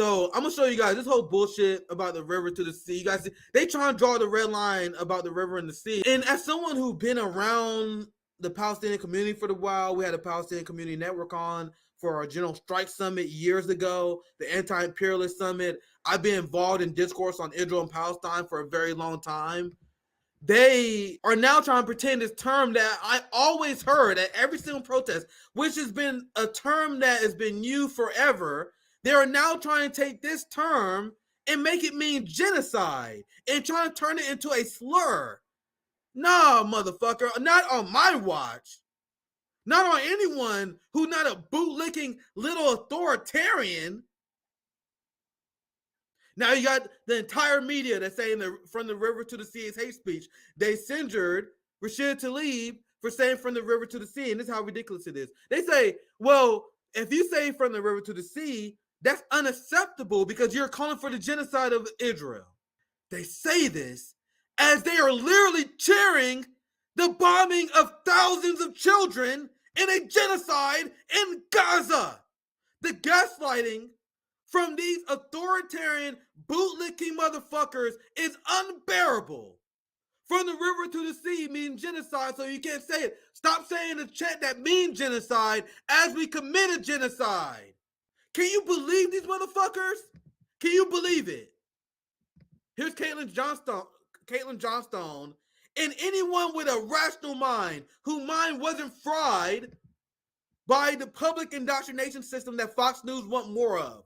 So I'm gonna show you guys this whole bullshit about the river to the sea. You guys, they try and draw the red line about the river and the sea. And as someone who's been around the Palestinian community for a while, we had a Palestinian Community Network on for our General Strike Summit years ago, the Anti-Imperialist Summit. I've been involved in discourse on Israel and Palestine for a very long time. They are now trying to pretend this term that I always heard at every single protest, which has been a term that has been used forever. They are now trying to take this term and make it mean genocide and trying to turn it into a slur. Nah, motherfucker, not on my watch. Not on anyone who's not a bootlicking little authoritarian. Now you got the entire media that's saying from the river to the sea is hate speech. They censored Rashid Tlaib for saying from the river to the sea, and this is how ridiculous it is. They say, well, if you say from the river to the sea, that's unacceptable because you're calling for the genocide of Israel. They say this as they are literally cheering the bombing of thousands of children in a genocide in Gaza. The gaslighting from these authoritarian bootlicking motherfuckers is unbearable. From the river to the sea means genocide, so you can't say it. Stop saying the chant that means genocide as we committed genocide. Can you believe these motherfuckers? Can you believe it? Here's Caitlin Johnstone, and anyone with a rational mind, whose mind wasn't fried by the public indoctrination system that Fox News want more of.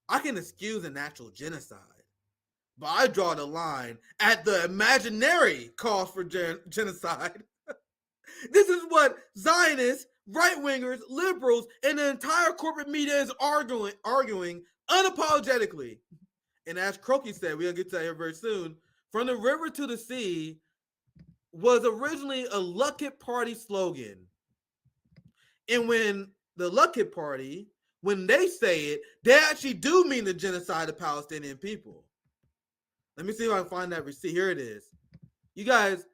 I can excuse a natural genocide, but I draw the line at the imaginary cause for genocide. This is what Zionists, right-wingers, liberals, and the entire corporate media is arguing unapologetically. And as Croky said, we're going to get to that here very soon, from the river to the sea was originally a Luckett Party slogan. And when the Luckett Party, when they say it, they actually do mean the genocide of Palestinian people. Let me see if I can find that receipt. Here it is. You guys,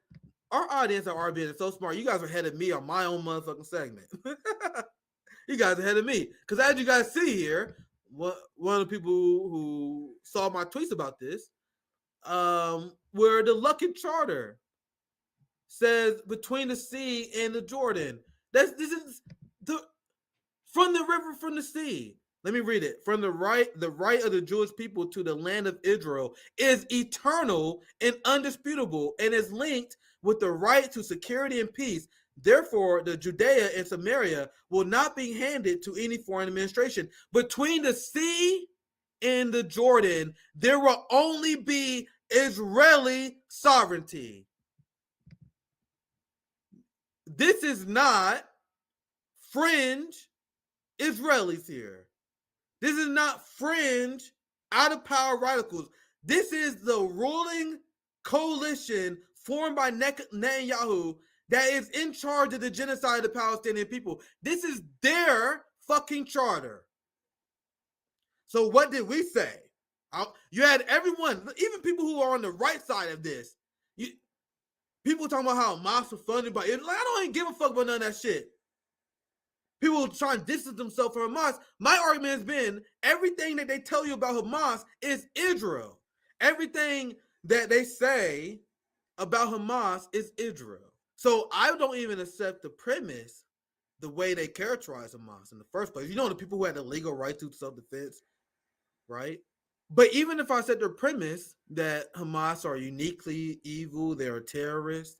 our audience at RBN is so smart. You guys are ahead of me on my own motherfucking segment. You guys are ahead of me. Because as you guys see here, one of the people who saw my tweets about this, where the Luckett Charter says between the sea and the Jordan. This is from the river, from the sea. Let me read it. From the right of the Jewish people to the land of Israel is eternal and undisputable, and is linked with the right to security and peace. Therefore, the Judea and Samaria will not be handed to any foreign administration. Between the sea and the Jordan, there will only be Israeli sovereignty. This is not fringe Israelis here. This is not fringe out of power radicals. This is the ruling coalition formed by Netanyahu that is in charge of the genocide of the Palestinian people. This is their fucking charter. So what did we say? You had everyone, even people who are on the right side of this. People talking about how Hamas was funded by Israel. I don't even give a fuck about none of that shit. People trying to distance themselves from Hamas. My argument has been everything that they tell you about Hamas is Israel. Everything that they say about Hamas is Israel. So I don't even accept the premise, the way they characterize Hamas in the first place. You know, the people who had the legal right to self-defense, right? But even if I said their premise that Hamas are uniquely evil, they're terrorists,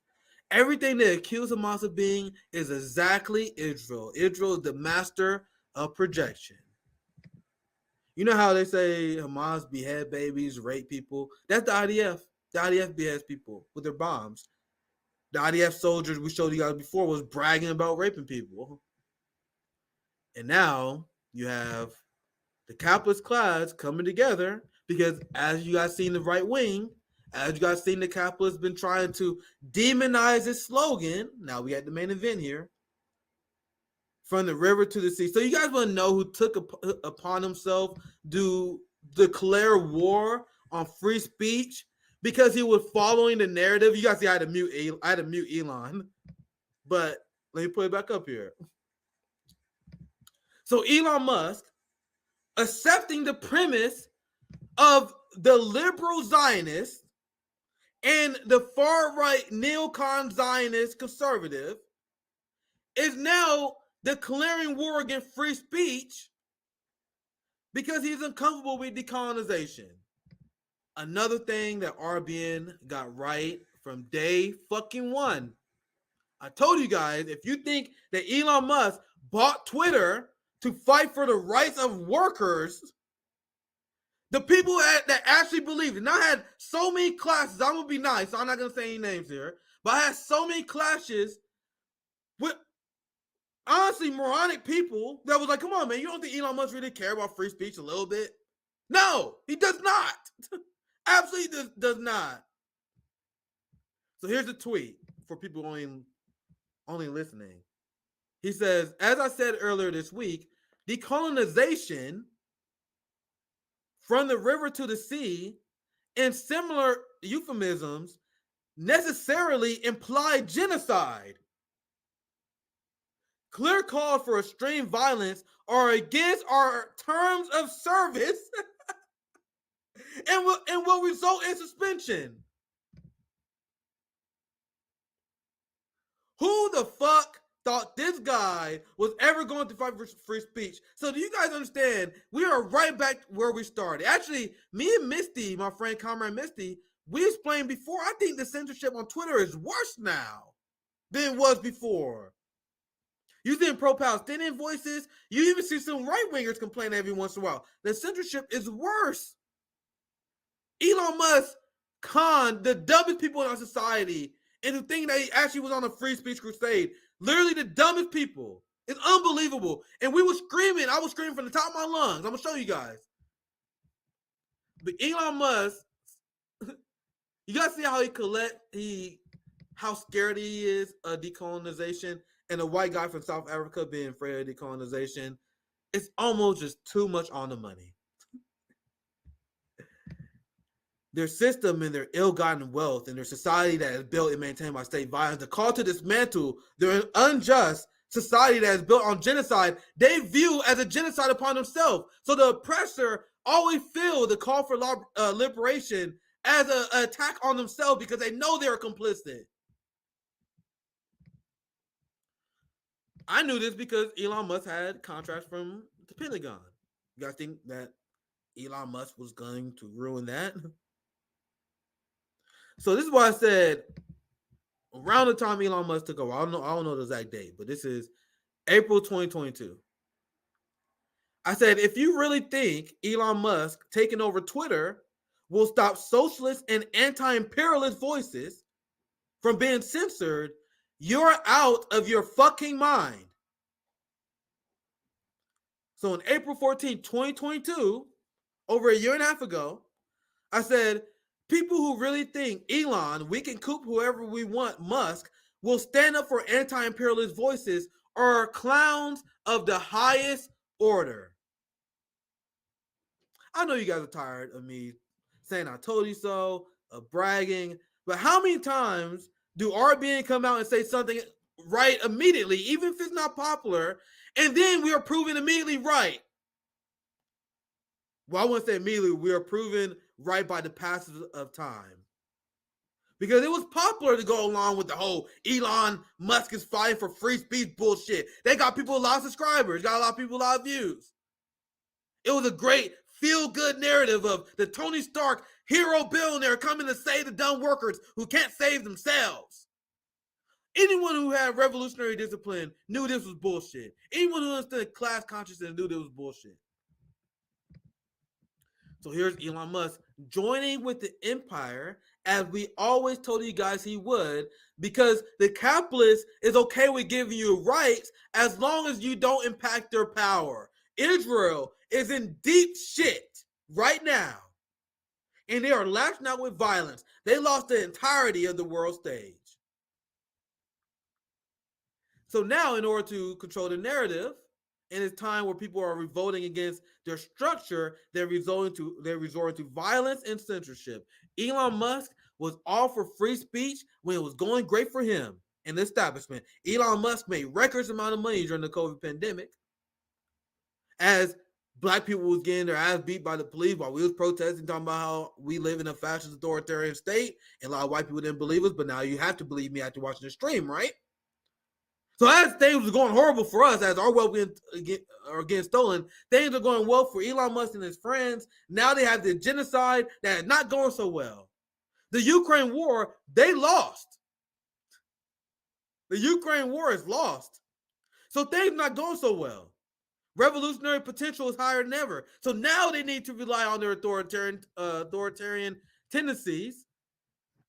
everything they accuse Hamas of being is exactly Israel. Israel is the master of projection. You know how they say Hamas behead babies, rape people? That's the IDF. The IDF beheads people with their bombs. The IDF soldiers we showed you guys before was bragging about raping people. And now you have the capitalist class coming together because, as you guys seen the right wing, as you guys seen the capitalists been trying to demonize this slogan. Now we at the main event here. From the river to the sea. So you guys want to know who took upon himself to declare war on free speech because he was following the narrative? You guys see I had to mute Elon. But let me put it back up here. So Elon Musk accepting the premise of the liberal Zionist and the far-right neocon Zionist conservative is now declaring war against free speech because he's uncomfortable with decolonization. Another thing that RBN got right from day fucking one. I told you guys, if you think that Elon Musk bought Twitter to fight for the rights of workers, the people that actually believed it. And I had so many classes. I'm going to be nice, so I'm not going to say any names here. But I had so many clashes with honestly moronic people that was like, come on, man, you don't think Elon Musk really care about free speech a little bit? No, he does not. Absolutely does not. So here's the tweet for people only listening. He says, as I said earlier this week, decolonization from the river to the sea and similar euphemisms necessarily imply genocide. Clear calls for extreme violence are against our terms of service and will result in suspension. Who the fuck thought this guy was ever going to fight for free speech? So do you guys understand? We are right back where we started. Actually, me and Misty, my friend Comrade Misty, we explained before, I think the censorship on Twitter is worse now than it was before. You see pro-Palestinian voices, you even see some right-wingers complain every once in a while. The censorship is worse. Elon Musk conned the dumbest people in our society into thinking that he actually was on a free speech crusade. Literally the dumbest people. It's unbelievable. And we were screaming. I was screaming from the top of my lungs. I'm going to show you guys. But Elon Musk, you guys see how how scared he is of decolonization, and a white guy from South Africa being afraid of decolonization. It's almost just too much on the money. Their system and their ill-gotten wealth and their society that is built and maintained by state violence, the call to dismantle their unjust society that is built on genocide, they view as a genocide upon themselves. So the oppressor always feel the call for liberation as an attack on themselves because they know they're complicit. I knew this because Elon Musk had contracts from the Pentagon. You guys think that Elon Musk was going to ruin that? So this is why I said around the time Elon Musk took over, I don't know the exact date, but this is April 2022. I said, if you really think Elon Musk taking over Twitter will stop socialist and anti-imperialist voices from being censored, you're out of your fucking mind. So on April 14, 2022, over a year and a half ago, I said, people who really think Elon, we can coup whoever we want, Musk, will stand up for anti-imperialist voices are clowns of the highest order. I know you guys are tired of me saying I told you so, of bragging, but how many times do RBN come out and say something right immediately, even if it's not popular, and then we are proven immediately right? Well, I wouldn't say immediately, we are proven right by the passage of time. Because it was popular to go along with the whole Elon Musk is fighting for free speech bullshit. They got people a lot of subscribers, got a lot of people a lot of views. It was a great feel-good narrative of the Tony Stark hero billionaire coming to save the dumb workers who can't save themselves. Anyone who had revolutionary discipline knew this was bullshit. Anyone who understood class consciousness knew this was bullshit. So here's Elon Musk joining with the empire, as we always told you guys he would, because the capitalist is okay with giving you rights as long as you don't impact their power. Israel is in deep shit right now, and they are lashing out with violence. They lost the entirety of the world stage. So now, in order to control the narrative, in a time where people are revolting against their structure, they're resorting to violence and censorship. Elon Musk was all for free speech when it was going great for him and the establishment. Elon Musk made records amount of money during the COVID pandemic, as black people was getting their ass beat by the police while we was protesting, talking about how we live in a fascist authoritarian state, and a lot of white people didn't believe us, but now you have to believe me after watching the stream, right? So as things was going horrible for us, as our wealth are getting stolen, things are going well for Elon Musk and his friends. Now they have the genocide that is not going so well. The Ukraine war, they lost. The Ukraine war is lost. So things not going so well. Revolutionary potential is higher than ever. So now they need to rely on their authoritarian tendencies.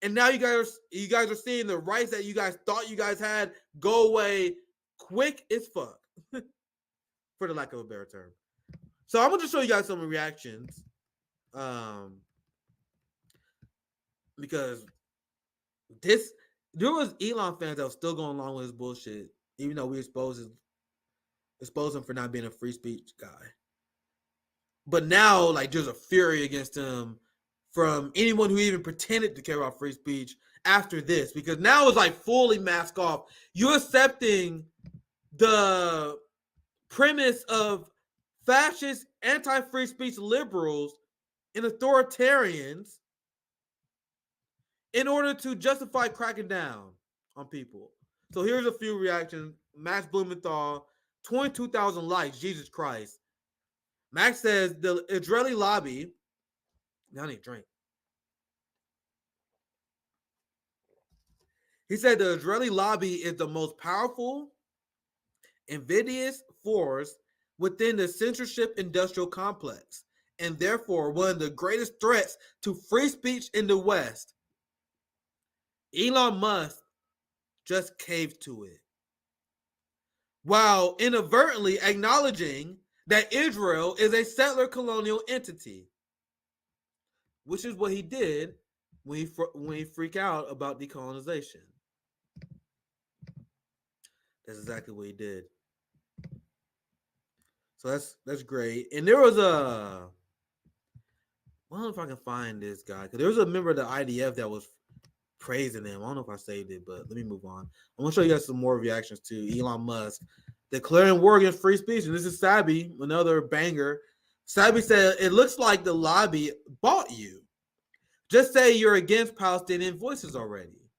And now you guys are seeing the rights that you guys thought you guys had go away quick as fuck, for the lack of a better term. So I'm gonna just show you guys some reactions, because there was Elon fans that was still going along with his bullshit, even though we expose him for not being a free speech guy. But now, like, there's a fury against him from anyone who even pretended to care about free speech after this, because now it's like fully mask off. You're accepting the premise of fascist, anti-free speech liberals and authoritarians in order to justify cracking down on people. So here's a few reactions. Max Blumenthal, 22,000 likes, Jesus Christ. Max says the Israeli lobby, I need a drink. He said the Israeli lobby is the most powerful, invidious force within the censorship industrial complex, and therefore one of the greatest threats to free speech in the West. Elon Musk just caved to it, while inadvertently acknowledging that Israel is a settler colonial entity, which is what he did when he freaked out about decolonization. That's exactly what he did. So that's great. And there was I don't know if I can find this guy, because there was a member of the IDF that was praising him. I don't know if I saved it, but let me move on. I'm gonna show you guys some more reactions to Elon Musk declaring war against free speech. And this is Sabi, another banger. Sabi said, "It looks like the lobby bought you. Just say you're against Palestinian voices already,"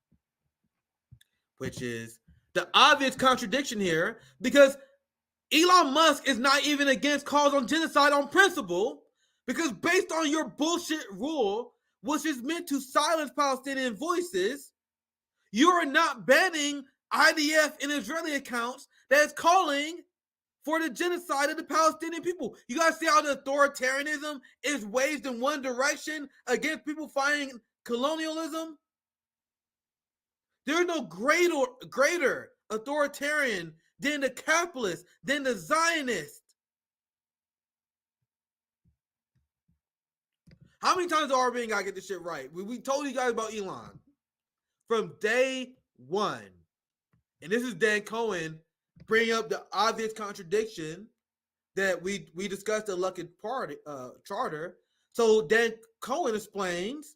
which is the obvious contradiction here, because Elon Musk is not even against calls on genocide on principle, because based on your bullshit rule, which is meant to silence Palestinian voices, you are not banning IDF and Israeli accounts that is calling for the genocide of the Palestinian people. You guys see how the authoritarianism is waged in one direction against people fighting colonialism? There is no greater authoritarian than the capitalist, than the Zionist. How many times the RBN gotta get this shit right? We told you guys about Elon from day one. And this is Dan Cohen bringing up the obvious contradiction that we discussed the Lucky Party charter. So Dan Cohen explains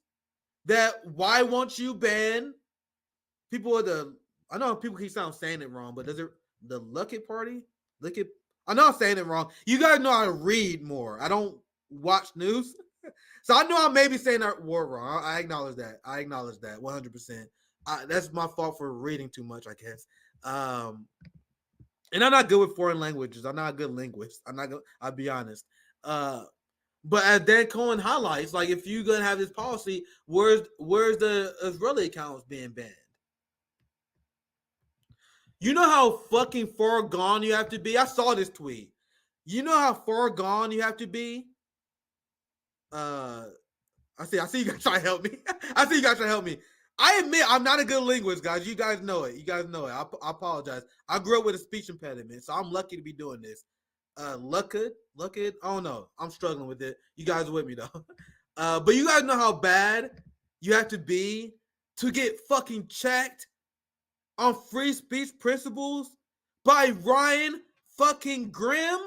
that why won't you ban people of the, I know people keep saying it wrong, but does it, the Lucky Party? Lucky, I know I'm saying it wrong. You guys know how to read more. I don't watch news. So I know I may be saying that word wrong. I acknowledge that. 100%. That's my fault for reading too much, I guess. And I'm not good with foreign languages. I'm not a good linguist. I'll be honest. But as Dan Cohen highlights, like, if you're gonna have this policy, where's the Israeli accounts being banned? You know how fucking far gone you have to be? I saw this tweet. You know how far gone you have to be? I see you guys trying to help me. I admit I'm not a good linguist, guys. You guys know it. I apologize. I grew up with a speech impediment, so I'm lucky to be doing this. Lucky. I don't know. I'm struggling with it. You guys are with me though. But you guys know how bad you have to be to get fucking checked on free speech principles by Ryan fucking Grimm.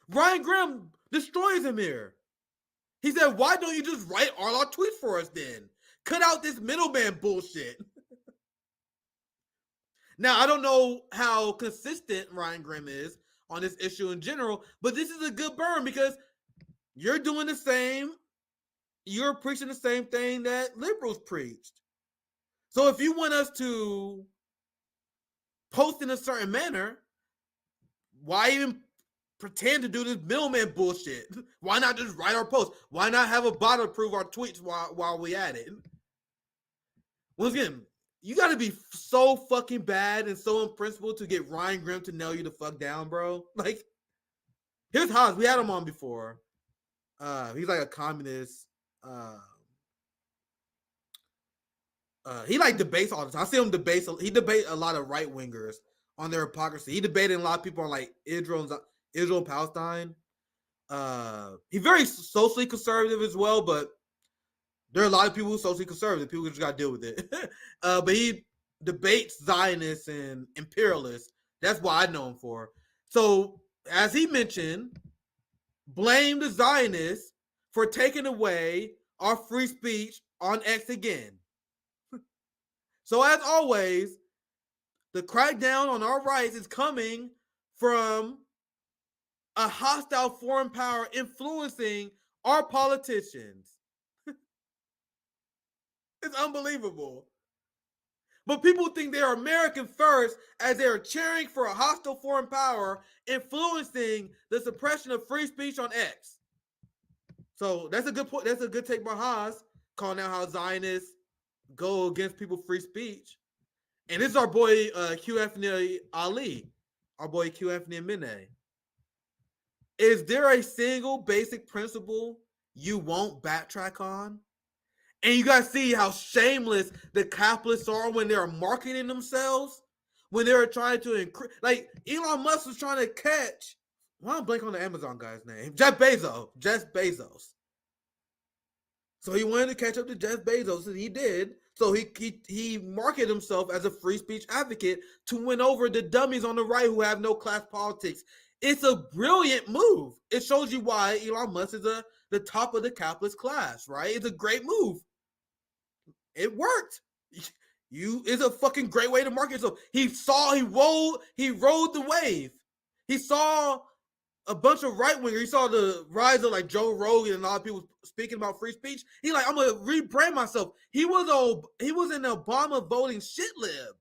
Ryan Grimm destroys him here. He said, "Why don't you just write all our tweets for us then? Cut out this middleman bullshit." Now, I don't know how consistent Ryan Grimm is on this issue in general. But this is a good burn because you're doing the same. You're preaching the same thing that liberals preached. So if you want us to post in a certain manner, why even pretend to do this middleman bullshit? Why not just write our post? Why not have a bot approve our tweets while we at it? Once again, you got to be so fucking bad and so unprincipled to get Ryan Grimm to nail you the fuck down, bro. Like, here's Haas. We had him on before. He's like a communist. He like debates all the time. I see him debate. He debate a lot of right wingers on their hypocrisy. He debated a lot of people on like Israel and Palestine. He's very socially conservative as well, but there are a lot of people who are socially conservative. People just got to deal with it. But he debates Zionists and imperialists. That's what I know him for. So, as he mentioned, blame the Zionists for taking away our free speech on X again. So, as always, the crackdown on our rights is coming from a hostile foreign power influencing our politicians. It's unbelievable. But people think they are American first as they are cheering for a hostile foreign power influencing the suppression of free speech on X. So that's a good point. That's a good take by Haas, calling out how Zionists go against people's free speech. And this is our boy Q Anthony Ali, our boy Q Anthony Mine. Is there a single basic principle you won't backtrack on? And you guys see how shameless the capitalists are when they're marketing themselves, when they're trying to increase. Like Elon Musk was trying to catch. Why don't I blank on the Amazon guy's name? Jeff Bezos. So he wanted to catch up to Jeff Bezos, and he did. So he marketed himself as a free speech advocate to win over the dummies on the right who have no class politics. It's a brilliant move. It shows you why Elon Musk is the top of the capitalist class, right? It's a great move. It worked. It's a fucking great way to market yourself. He rode the wave. He saw a bunch of right wingers. He saw the rise of like Joe Rogan and a lot of people speaking about free speech. He like, I'm gonna rebrand myself. He was an Obama voting shit lib.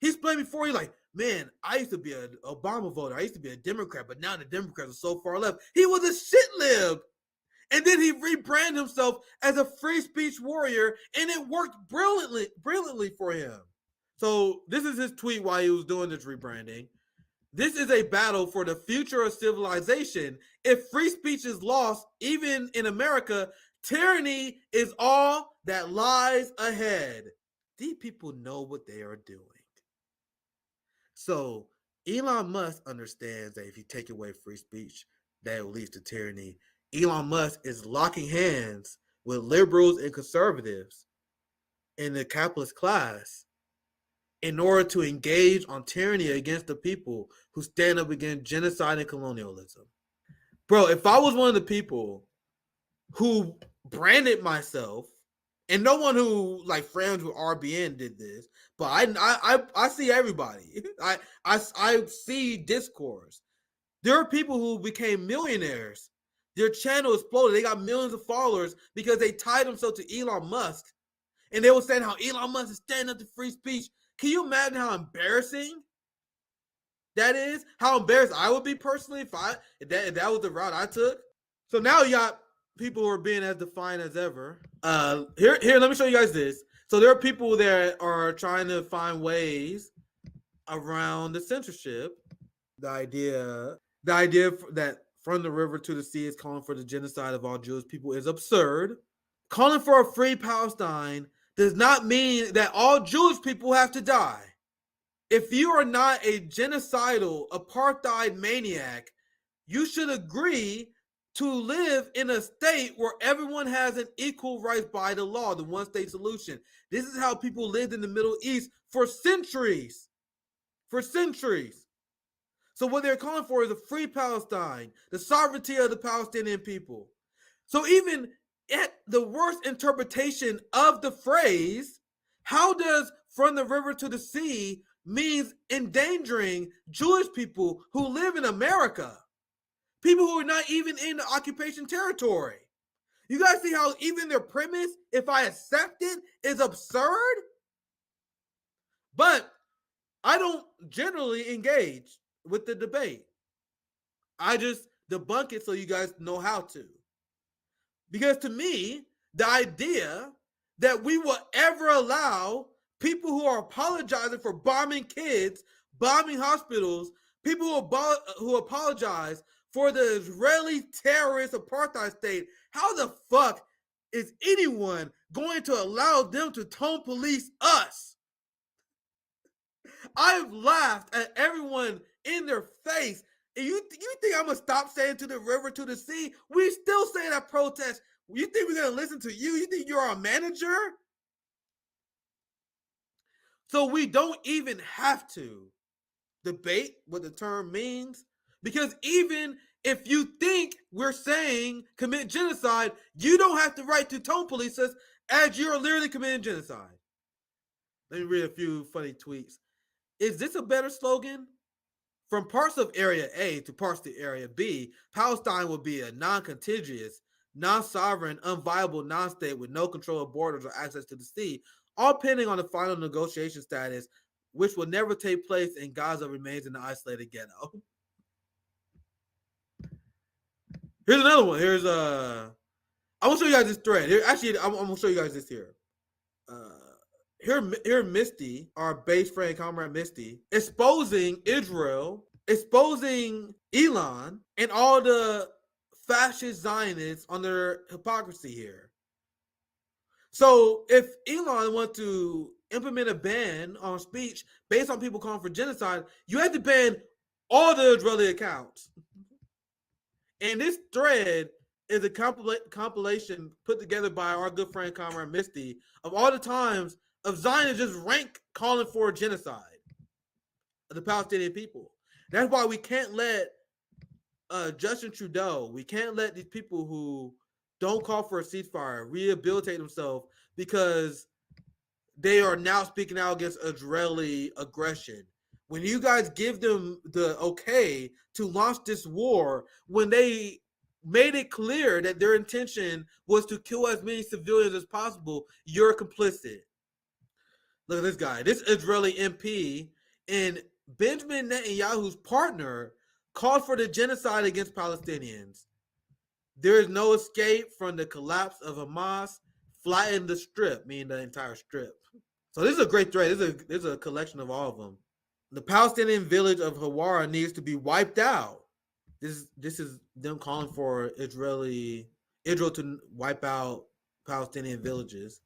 He's playing before. He's like, man, I used to be an Obama voter. I used to be a Democrat, but now the Democrats are so far left. He was a shit lib. And then he rebranded himself as a free speech warrior, and it worked brilliantly for him. So this is his tweet while he was doing this rebranding. This is a battle for the future of civilization. If free speech is lost, even in America, tyranny is all that lies ahead. These people know what they are doing. So Elon Musk understands that if you take away free speech, that will lead to tyranny. Elon Musk is locking hands with liberals and conservatives in the capitalist class in order to engage on tyranny against the people who stand up against genocide and colonialism. Bro, if I was one of the people who branded myself, and no one who like friends with RBN did this, but I see everybody. I see discourse. There are people who became millionaires. Their channel exploded. They got millions of followers because they tied themselves to Elon Musk. And they were saying how Elon Musk is standing up to free speech. Can you imagine how embarrassing that is? How embarrassed I would be personally if that was the route I took. So now you got people who are being as defiant as ever. Here, let me show you guys this. So there are people that are trying to find ways around the censorship. The idea that from the river to the sea is calling for the genocide of all Jewish people is absurd. Calling for a free Palestine does not mean that all Jewish people have to die. If you are not a genocidal apartheid maniac, you should agree to live in a state where everyone has an equal right by the law, the one-state solution. This is how people lived in the Middle East for centuries. For centuries. So what they're calling for is a free Palestine, the sovereignty of the Palestinian people. So even at the worst interpretation of the phrase, how does from the river to the sea means endangering Jewish people who live in America. People who are not even in the occupation territory. You guys see how even their premise, if I accept it, is absurd? But I don't generally engage with the debate. I just debunk it so you guys know how to. Because to me, the idea that we will ever allow people who are apologizing for bombing kids, bombing hospitals, people who apologize for the Israeli terrorist apartheid state, how the fuck is anyone going to allow them to tone police us? I've laughed at everyone in their face. And you think I'm gonna stop saying to the river, to the sea? We still say that protest. You think we're gonna listen to you? You think you're our manager? So we don't even have to debate what the term means, because even if you think we're saying commit genocide, you don't have the right to tone police us as you're literally committing genocide. Let me read a few funny tweets. Is this a better slogan? From parts of Area A to parts of Area B, Palestine will be a non-contiguous, non-sovereign, unviable non-state with no control of borders or access to the sea, all pending on the final negotiation status, which will never take place, and Gaza remains an isolated ghetto. Here's another one. Here's I'm gonna show you guys this thread. Here, actually, I'm gonna show you guys this here. Here, Misty, our base friend, comrade Misty, exposing Israel, exposing Elon, and all the fascist Zionists on their hypocrisy here. So, if Elon wants to implement a ban on speech based on people calling for genocide, you have to ban all the Israeli accounts. And this thread is a compilation put together by our good friend, comrade Misty, of all the times of Zionists just rank calling for genocide of the Palestinian people. That's why we can't let Justin Trudeau, we can't let these people who don't call for a ceasefire rehabilitate themselves because they are now speaking out against Israeli aggression. When you guys give them the okay to launch this war, when they made it clear that their intention was to kill as many civilians as possible, you're complicit. Look at this guy. This Israeli MP and Benjamin Netanyahu's partner called for the genocide against Palestinians. There is no escape from the collapse of Hamas. Flatten the strip, meaning the entire strip. So this is a great thread. This is a collection of all of them. The Palestinian village of Hawara needs to be wiped out. This is them calling for Israel to wipe out Palestinian villages.